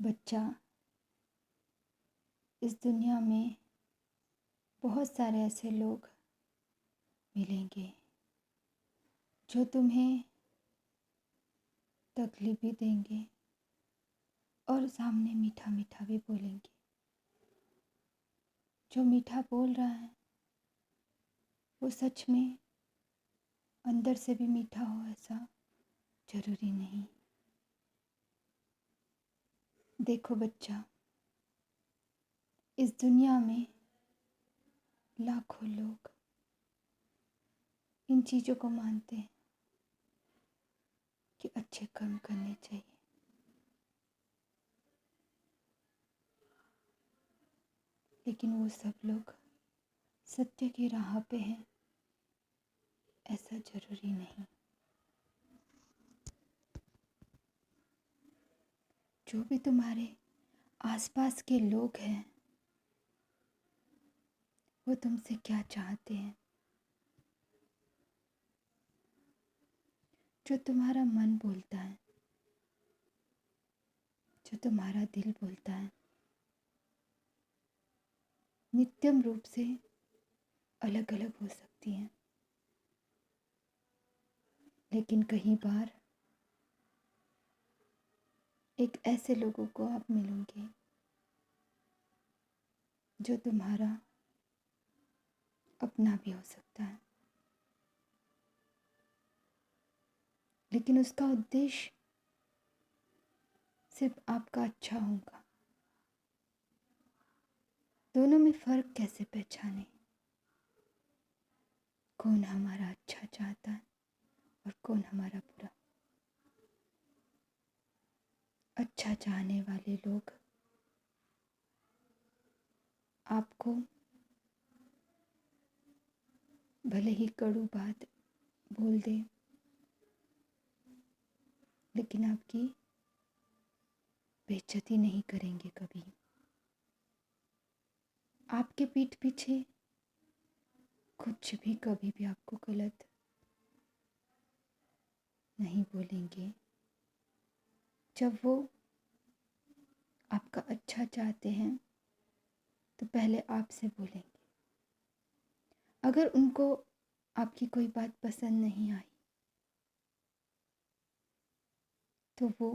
बच्चा, इस दुनिया में बहुत सारे ऐसे लोग मिलेंगे जो तुम्हें तकलीफ भी देंगे और सामने मीठा मीठा भी बोलेंगे। जो मीठा बोल रहा है वो सच में अंदर से भी मीठा हो ऐसा ज़रूरी नहीं। देखो बच्चा, इस दुनिया में लाखों लोग इन चीज़ों को मानते हैं कि अच्छे कर्म करने चाहिए, लेकिन वो सब लोग सत्य की राह पे हैं ऐसा ज़रूरी नहीं। जो भी तुम्हारे आसपास के लोग हैं वो तुमसे क्या चाहते हैं, जो तुम्हारा मन बोलता है, जो तुम्हारा दिल बोलता है, नित्यम रूप से अलग अलग हो सकती हैं, लेकिन कई बार एक ऐसे लोगों को आप मिलोगे जो तुम्हारा अपना भी हो सकता है, लेकिन उसका उद्देश्य सिर्फ आपका अच्छा होगा। दोनों में फ़र्क कैसे पहचाने? कौन हमारा अच्छा चाहता है और कौन हमारा बुरा? अच्छा चाहने वाले लोग आपको भले ही कड़ू बात बोल दे, लेकिन आपकी बेइज्जती नहीं करेंगे कभी। आपके पीठ पीछे कुछ भी कभी भी आपको गलत नहीं बोलेंगे। जब वो आपका अच्छा चाहते हैं तो पहले आपसे बोलेंगे। अगर उनको आपकी कोई बात पसंद नहीं आई तो वो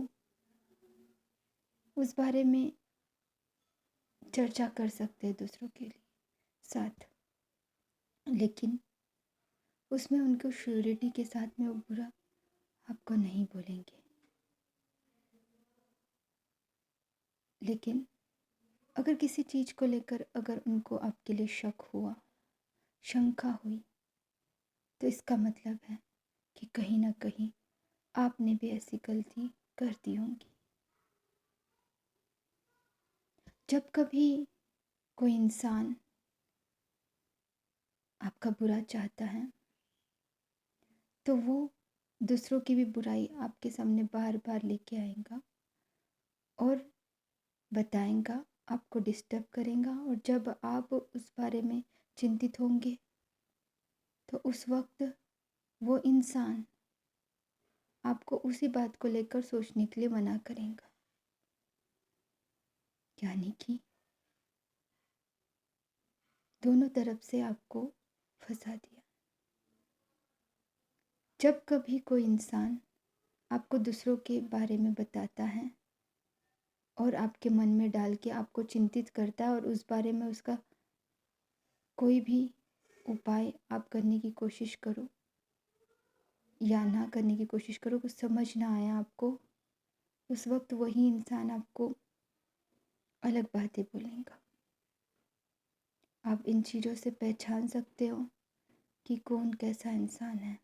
उस बारे में चर्चा कर सकते हैं दूसरों के लिए साथ, लेकिन उसमें उनको श्योरिटी के साथ में वो बुरा आपको नहीं बोलेंगे। लेकिन अगर किसी चीज़ को लेकर अगर उनको आपके लिए शक हुआ, शंका हुई, तो इसका मतलब है कि कहीं ना कहीं आपने भी ऐसी गलती कर दी होंगी। जब कभी कोई इंसान आपका बुरा चाहता है तो वो दूसरों की भी बुराई आपके सामने बार बार लेके आएगा और बताएगा, आपको डिस्टर्ब करेगा। और जब आप उस बारे में चिंतित होंगे तो उस वक्त वो इंसान आपको उसी बात को लेकर सोचने के लिए मना करेगा, यानी कि दोनों तरफ से आपको फंसा दिया। जब कभी कोई इंसान आपको दूसरों के बारे में बताता है और आपके मन में डाल के आपको चिंतित करता है और उस बारे में उसका कोई भी उपाय आप करने की कोशिश करो या ना करने की कोशिश करो, कुछ समझ ना आया आपको, उस वक्त वही इंसान आपको अलग बातें बोलेगा। आप इन चीज़ों से पहचान सकते हो कि कौन कैसा इंसान है।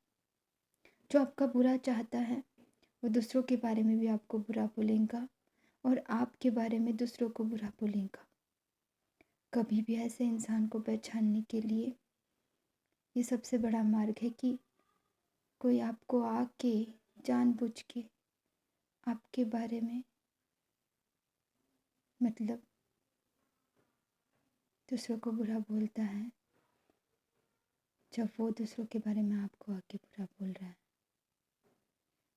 जो आपका बुरा चाहता है वो दूसरों के बारे में भी आपको बुरा बोलेगा और आपके बारे में दूसरों को बुरा बोलेगा। कभी भी ऐसे इंसान को पहचानने के लिए ये सबसे बड़ा मार्ग है कि कोई आपको आके जानबूझ के आपके बारे में मतलब दूसरों को बुरा बोलता है, जब वो दूसरों के बारे में आपको आके बुरा बोल रहा है।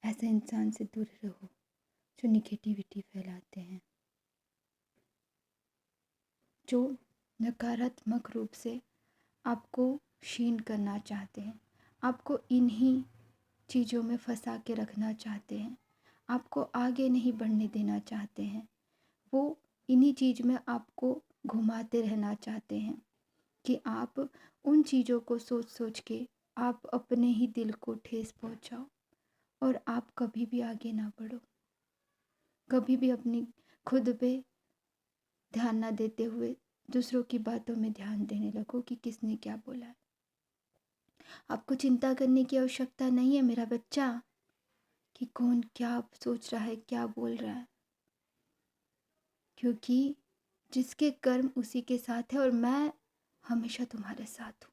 ऐसे इंसान से दूर रहो जो निगेटिविटी फैलाते हैं। जो नकारात्मक रूप से आपको क्षीण करना चाहते हैं, आपको इन्हीं चीज़ों में फंसा के रखना चाहते हैं, आपको आगे नहीं बढ़ने देना चाहते हैं। वो इन्हीं चीज़ में आपको घुमाते रहना चाहते हैं कि आप उन चीज़ों को सोच सोच के आप अपने ही दिल को ठेस पहुंचाओ और आप कभी भी आगे ना बढ़ो। कभी भी अपनी खुद पे ध्यान ना देते हुए दूसरों की बातों में ध्यान देने लगो कि किसने क्या बोला है। आपको चिंता करने की आवश्यकता नहीं है मेरा बच्चा कि कौन क्या सोच रहा है, क्या बोल रहा है, क्योंकि जिसके कर्म उसी के साथ है और मैं हमेशा तुम्हारे साथ हूँ।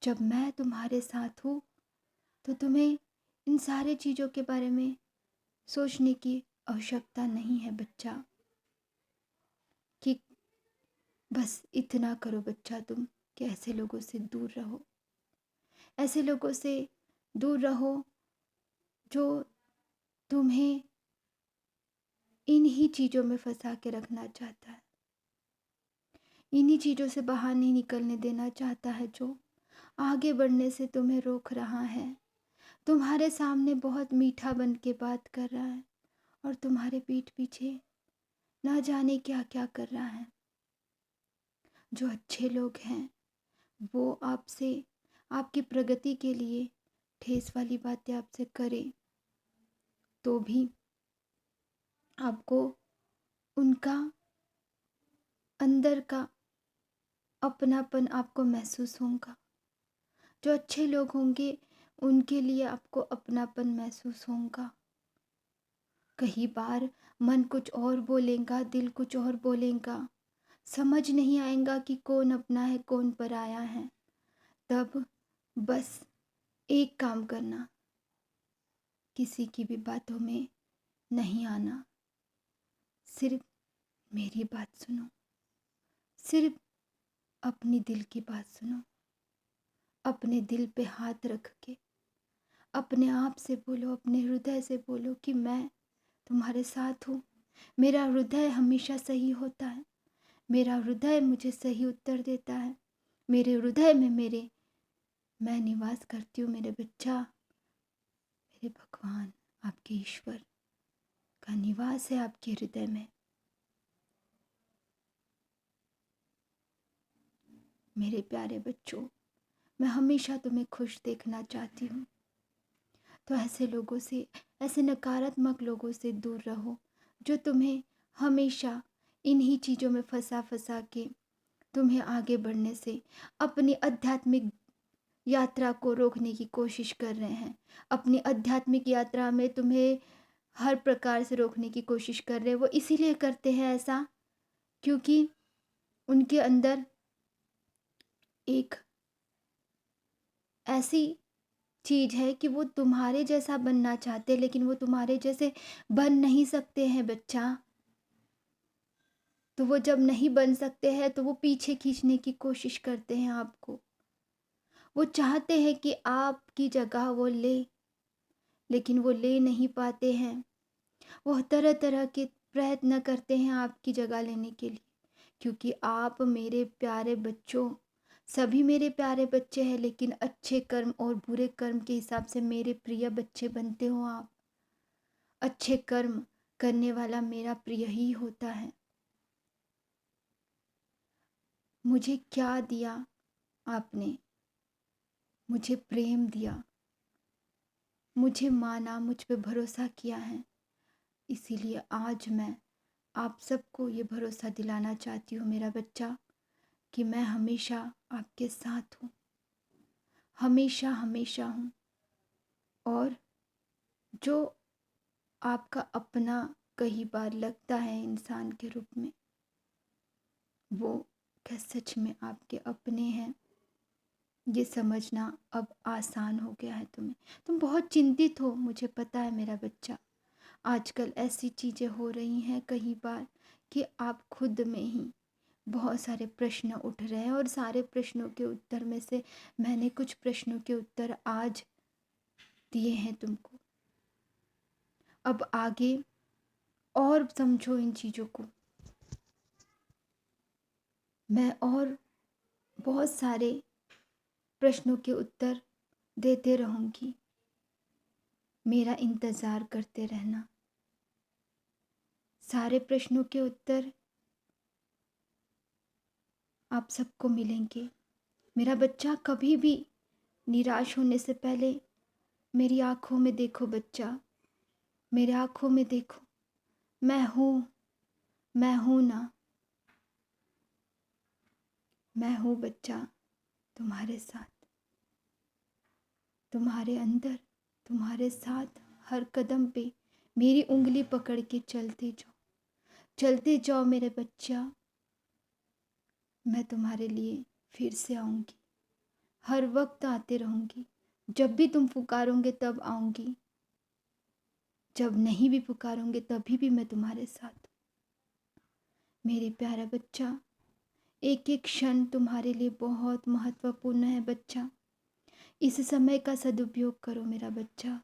जब मैं तुम्हारे साथ हूँ तो तुम्हें इन सारे चीज़ों के बारे में सोचने की आवश्यकता नहीं है बच्चा। कि बस इतना करो बच्चा तुम कि ऐसे लोगों से दूर रहो, ऐसे लोगों से दूर रहो जो तुम्हें इन्हीं चीज़ों में फंसा के रखना चाहता है, इन्हीं चीज़ों से बाहर नहीं निकलने देना चाहता है, जो आगे बढ़ने से तुम्हें रोक रहा है, तुम्हारे सामने बहुत मीठा बन के बात कर रहा है और तुम्हारे पीठ पीछे ना जाने क्या क्या कर रहा है। जो अच्छे लोग हैं वो आपसे, आपकी प्रगति के लिए ठेस वाली बातें आपसे करें तो भी आपको उनका अंदर का अपनापन आपको महसूस होगा। जो अच्छे लोग होंगे उनके लिए आपको अपनापन महसूस होगा। कई बार मन कुछ और बोलेगा, दिल कुछ और बोलेगा, समझ नहीं आएगा कि कौन अपना है कौन पराया है। तब बस एक काम करना, किसी की भी बातों में नहीं आना, सिर्फ मेरी बात सुनो, सिर्फ अपनी दिल की बात सुनो। अपने दिल पे हाथ रख के अपने आप से बोलो, अपने हृदय से बोलो कि मैं तुम्हारे साथ हूँ। मेरा हृदय हमेशा सही होता है, मेरा हृदय मुझे सही उत्तर देता है, मेरे हृदय में मैं निवास करती हूँ। मेरे बच्चा, मेरे भगवान, आपके ईश्वर का निवास है आपके हृदय में। मेरे प्यारे बच्चों, मैं हमेशा तुम्हें खुश देखना चाहती हूँ। तो ऐसे लोगों से, ऐसे नकारात्मक लोगों से दूर रहो जो तुम्हें हमेशा इन्हीं चीज़ों में फंसा फंसा के तुम्हें आगे बढ़ने से, अपनी आध्यात्मिक यात्रा को रोकने की कोशिश कर रहे हैं। अपनी आध्यात्मिक यात्रा में तुम्हें हर प्रकार से रोकने की कोशिश कर रहे हैं। वो इसीलिए करते हैं ऐसा क्योंकि उनके अंदर एक ऐसी चीज़ है कि वो तुम्हारे जैसा बनना चाहते हैं, लेकिन वो तुम्हारे जैसे बन नहीं सकते हैं बच्चा। तो वो जब नहीं बन सकते हैं तो वो पीछे खींचने की कोशिश करते हैं आपको। वो चाहते हैं कि आपकी जगह वो ले, लेकिन वो ले नहीं पाते हैं। वो तरह तरह के प्रयत्न करते हैं आपकी जगह लेने के लिए, क्योंकि आप मेरे प्यारे बच्चों, सभी मेरे प्यारे बच्चे हैं, लेकिन अच्छे कर्म और बुरे कर्म के हिसाब से मेरे प्रिय बच्चे बनते हो आप। अच्छे कर्म करने वाला मेरा प्रिय ही होता है। मुझे क्या दिया आपने? मुझे प्रेम दिया, मुझे माना, मुझ पे भरोसा किया है। इसीलिए आज मैं आप सबको ये भरोसा दिलाना चाहती हूँ मेरा बच्चा कि मैं हमेशा आपके साथ हूँ, हमेशा हमेशा हूँ। और जो आपका अपना कई बार लगता है इंसान के रूप में, वो क्या सच में आपके अपने हैं, ये समझना अब आसान हो गया है तुम्हें। तुम बहुत चिंतित हो, मुझे पता है मेरा बच्चा। आजकल ऐसी चीज़ें हो रही हैं कई बार कि आप खुद में ही बहुत सारे प्रश्न उठ रहे हैं, और सारे प्रश्नों के उत्तर में से मैंने कुछ प्रश्नों के उत्तर आज दिए हैं तुमको। अब आगे और समझो इन चीज़ों को। मैं और बहुत सारे प्रश्नों के उत्तर देते रहूँगी। मेरा इंतज़ार करते रहना। सारे प्रश्नों के उत्तर आप सबको मिलेंगे। मेरा बच्चा, कभी भी निराश होने से पहले मेरी आँखों में देखो बच्चा, मेरे आँखों में देखो। मैं हूँ ना। मैं हूँ बच्चा, तुम्हारे साथ, तुम्हारे अंदर, तुम्हारे साथ हर कदम पे मेरी उंगली पकड़ के चलते जाओ मेरे बच्चा। मैं तुम्हारे लिए फिर से आऊँगी, हर वक्त आते रहूँगी। जब भी तुम पुकारोगे तब आऊँगी, जब नहीं भी पुकारोगे तभी भी मैं तुम्हारे साथ। मेरे प्यारा बच्चा, एक एक क्षण तुम्हारे लिए बहुत महत्वपूर्ण है बच्चा। इस समय का सदुपयोग करो मेरा बच्चा।